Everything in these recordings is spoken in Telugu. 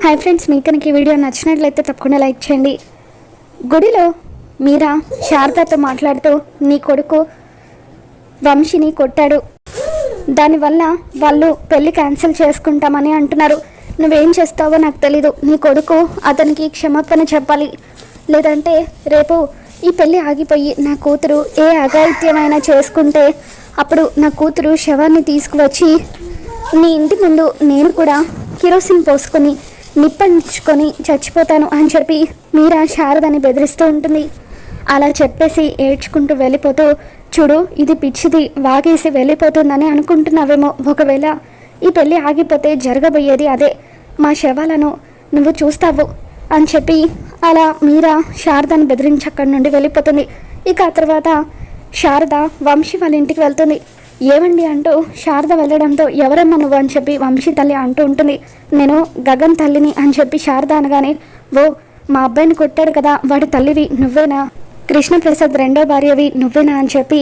హాయ్ ఫ్రెండ్స్, మీకు కనుక ఈ వీడియో నచ్చినట్లయితే తప్పకుండా లైక్ చేయండి. గుడిలో మీరా శారదతో మాట్లాడుతూ నీ కొడుకు వంశీని కొట్టాడు, దానివల్ల వాళ్ళు పెళ్ళి క్యాన్సిల్ చేసుకుంటామని అంటున్నారు. నువ్వేం చేస్తావో నాకు తెలీదు. నీ కొడుకు అతనికి క్షమాపణ చెప్పాలి, లేదంటే రేపు ఈ పెళ్ళి ఆగిపోయి నా కూతురు ఏ అఘాయిత్యమైనా చేసుకుంటే అప్పుడు నా కూతురు శవాన్ని తీసుకువచ్చి నీ ఇంటి ముందు నేను కూడా కిరోసిన్ పోసుకొని నిప్పంచుకొని చచ్చిపోతాను అని చెప్పి మీరా శారదని బెదిరిస్తూ ఉంటుంది. అలా చెప్పేసి ఏడ్చుకుంటూ వెళ్ళిపోతూ, చూడు ఇది పిచ్చిది వాగేసి వెళ్ళిపోతుందని అనుకుంటున్నావేమో, ఒకవేళ ఈ పెళ్ళి ఆగిపోతే జరగబోయేది అదే, మా శవాలను నువ్వు చూస్తావు అని చెప్పి అలా మీరా శారదని బెదిరించి అక్కడి నుండి వెళ్ళిపోతుంది. ఇక ఆ తర్వాత శారద వంశీ వాళ్ళ ఇంటికి వెళ్తుంది. ఏమండి అంటూ శారద వెళ్ళడంతో ఎవరమ్మా నువ్వు అని చెప్పి వంశీ తల్లి అంటూ ఉంటుంది. నేను గగన్ తల్లిని అని చెప్పి శారద అనగానే, ఓ మా అబ్బాయిని కొట్టాడు కదా వాడి తల్లివి నువ్వేనా, కృష్ణప్రసాద్ రెండో భార్యవి నువ్వేనా అని చెప్పి,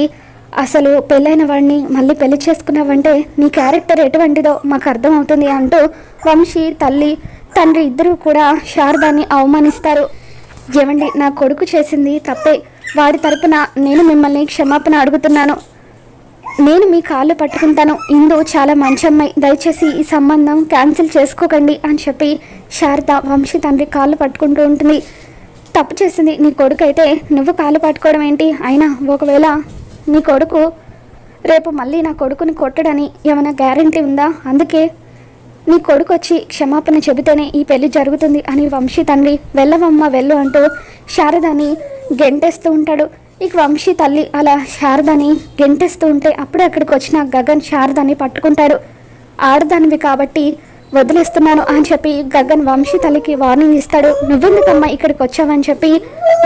అసలు పెళ్ళైన వాడిని మళ్ళీ పెళ్లి చేసుకున్నావంటే నీ క్యారెక్టర్ ఎటువంటిదో మాకు అర్థమవుతుంది అంటూ వంశీ తల్లి తండ్రి ఇద్దరూ కూడా శారదాన్ని అవమానిస్తారు. ఏమండి నా కొడుకు చేసింది తప్పే, వాడి తరపున నేను మిమ్మల్ని క్షమాపణ అడుగుతున్నాను, నేను మీ కాళ్ళు పట్టుకుంటాను, ఇందు చాలా మంచి అమ్మాయి, దయచేసి ఈ సంబంధం క్యాన్సిల్ చేసుకోకండి అని చెప్పి శారద వంశీ తండ్రి కాళ్ళు పట్టుకుంటూ ఉంటుంది. తప్పు చేసింది నీ కొడుకు అయితే నువ్వు కాళ్ళు పట్టుకోవడం ఏంటి, అయినా ఒకవేళ నీ కొడుకు రేపు మళ్ళీ నా కొడుకుని కొట్టడని ఏమైనా గ్యారంటీ ఉందా, అందుకే నీ కొడుకు వచ్చి క్షమాపణ చెబితేనే ఈ పెళ్లి జరుగుతుంది అని వంశీ తండ్రి వెళ్ళవమ్మ వెళ్ళు అంటూ శారదని గెంటేస్తూ ఉంటాడు. ఇక వంశీ తల్లి అలా శారదని గెంటేస్తూ ఉంటే అప్పుడే అక్కడికి వచ్చిన గగన్ శారదని పట్టుకుంటాడు. ఆడదానివి కాబట్టి వదిలేస్తున్నాను అని చెప్పి గగన్ వంశీ తల్లికి వార్నింగ్ ఇస్తాడు. నువ్వెందుకమ్మా ఇక్కడికి వచ్చావని చెప్పి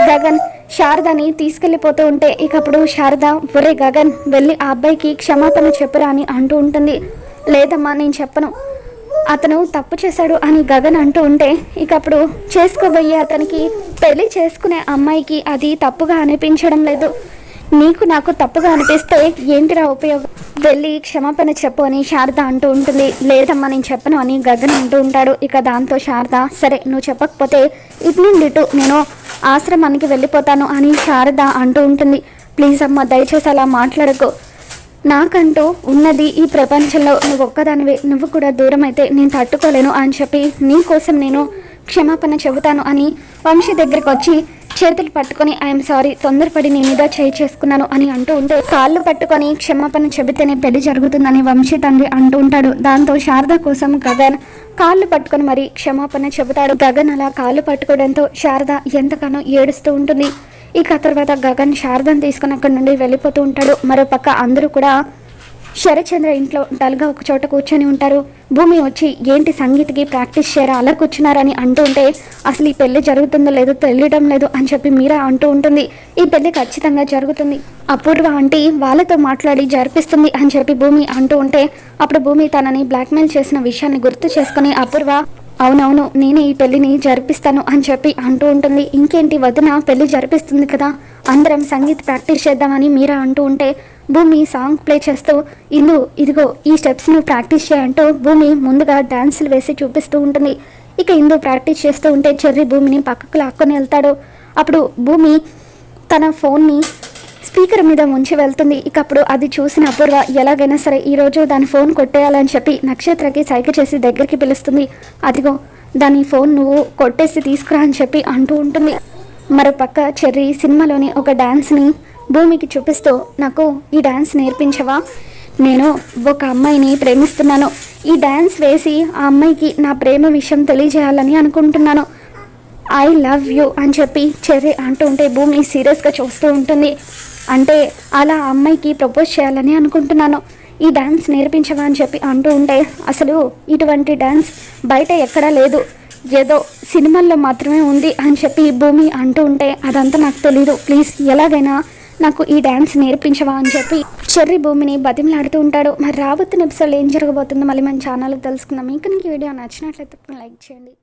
గగన్ శారదని తీసుకెళ్ళిపోతూ ఉంటే ఇక అప్పుడు శారద, ఒరే గగన్ వెళ్ళి ఆ అబ్బాయికి క్షమాపణ చెప్పురా అని అంటూ ఉంటుంది. లేదమ్మా నేను చెప్పను, అతను తప్పు చేశాడు అని గగన్ అంటూ ఉంటే ఇక అప్పుడు చేసుకోబోయే అతనికి పెళ్లి చేసుకునే అమ్మాయికి అది తప్పుగా అనిపించడం లేదు, నీకు నాకు తప్పుగా అనిపిస్తే ఏంటిరా ఉపయోగం, వెళ్ళి క్షమాపణ చెప్పు అని శారద అంటూ ఉంటుంది. లేదమ్మా నేను చెప్పను అని గగన్ అంటూ ఉంటాడు. ఇక దాంతో శారద, సరే నువ్వు చెప్పకపోతే ఇటు నుండి ఇటు నేను ఆశ్రమానికి వెళ్ళిపోతాను అని శారద అంటూ ఉంటుంది. ప్లీజ్ అమ్మ దయచేసి అలా మాట్లాడకు, నాకంటూ ఉన్నది ఈ ప్రపంచంలో నువ్వు ఒక్కదానివే, నువ్వు కూడా దూరం అయితే నేను తట్టుకోలేను అని చెప్పి నీ కోసం నేను క్షమాపణ చెబుతాను అని వంశీ దగ్గరికి వచ్చి చేతులు పట్టుకొని ఐఎమ్ సారీ, తొందరపడి నీ మీద చేయి చేసుకున్నాను అని అంటూ ఉంటే కాళ్ళు పట్టుకొని క్షమాపణ చెబితేనే పెళ్లి జరుగుతుందని వంశీ తండ్రి అంటూ ఉంటాడు. దాంతో శారద కోసం గగన్ కాళ్ళు పట్టుకొని మరి క్షమాపణ చెబుతాడు. గగన్ అలా కాళ్ళు పట్టుకోవడంతో శారద ఎంతగానో ఏడుస్తూ ఉంటుంది. ఇక తర్వాత గగన్ శారదను తీసుకుని అక్కడి నుండి వెళ్ళిపోతూ ఉంటాడు. మరోపక్క అందరూ కూడా శరచంద్ర ఇంట్లో డల్గా ఒక చోట కూర్చొని ఉంటారు. భూమి వచ్చి ఏంటి సంగీత్కి ప్రాక్టీస్ చేయరా అలా కూర్చున్నారని అంటూ ఉంటే అసలు ఈ పెళ్లి జరుగుతుందో లేదో తెలియడం లేదు అని చెప్పి మీరా అంటూ ఉంటుంది. ఈ పెళ్లి ఖచ్చితంగా జరుగుతుంది, అపూర్వ ఆంటీ వాళ్ళతో మాట్లాడి జరిపిస్తుంది అని చెప్పి భూమి అంటూ ఉంటే అప్పుడు భూమి తనని బ్లాక్మెయిల్ చేసిన విషయాన్ని గుర్తు చేసుకుని అపూర్వ, అవునవును నేనే ఈ పెళ్లిని జరిపిస్తాను అని చెప్పి అంటూ ఉంటుంది. ఇంకేంటి వదిన పెళ్లి జరిపిస్తుంది కదా, అందరం సంగీత్ ప్రాక్టీస్ చేద్దామని మీరా అంటూ ఉంటే భూమి సాంగ్ ప్లే చేస్తూ ఇల్లు ఇదిగో ఈ స్టెప్స్ను ప్రాక్టీస్ చేయంటూ భూమి ముందుగా డాన్సులు వేసి చూపిస్తూ ఉంటుంది. ఇక ఇందు ప్రాక్టీస్ చేస్తూ ఉంటే చెర్రీ భూమిని పక్కకు లాక్కొని వెళ్తాడు. అప్పుడు భూమి తన ఫోన్ని స్పీకర్ మీద ముంచి వెళ్తుంది. ఇక అప్పుడు అది చూసిన అపూర్వ ఎలాగైనా సరే ఈరోజు దాని ఫోన్ కొట్టేయాలని చెప్పి నక్షత్రకి సైగ చేసి దగ్గరికి పిలుస్తుంది. అదిగో దాని ఫోన్ నువ్వు కొట్టేసి తీసుకురా అని చెప్పి అంటూ ఉంటుంది. మరోపక్క చెర్రీ సినిమాలోని ఒక డాన్స్ని భూమికి చూపిస్తూ, నాకు ఈ డాన్స్ నేర్పించవా, నేను ఒక అమ్మాయిని ప్రేమిస్తున్నాను, ఈ డాన్స్ వేసి ఆ అమ్మాయికి నా ప్రేమ విషయం తెలియజేయాలని అనుకుంటున్నాను, ఐ లవ్ యూ అని చెప్పి చెర్రీ అంటూ ఉంటే భూమి సీరియస్గా చూస్తూ ఉంటుంది. అంటే అలా అమ్మాయికి ప్రపోజ్ చేయాలని అనుకుంటున్నాను, ఈ డ్యాన్స్ నేర్పించవా అని చెప్పి అంటూ ఉంటే అసలు ఇటువంటి డ్యాన్స్ బయట ఎక్కడా లేదు, ఏదో సినిమాల్లో మాత్రమే ఉంది అని చెప్పి భూమి అంటూ ఉంటే అదంతా నాకు తెలీదు, ప్లీజ్ ఎలాగైనా నాకు ఈ డ్యాన్స్ నేర్పించవా అని చెప్పి చెర్రీ భూమిని బతిమలాడుతూ ఉంటాడు. మరి రాబోతున్న ఎపిసోడ్లో ఏం జరగబోతుందో మళ్ళీ మన ఛానల్లో తెలుసుకుందాం. ఇంకా నీకు వీడియో నచ్చినట్లయితే లైక్ చేయండి.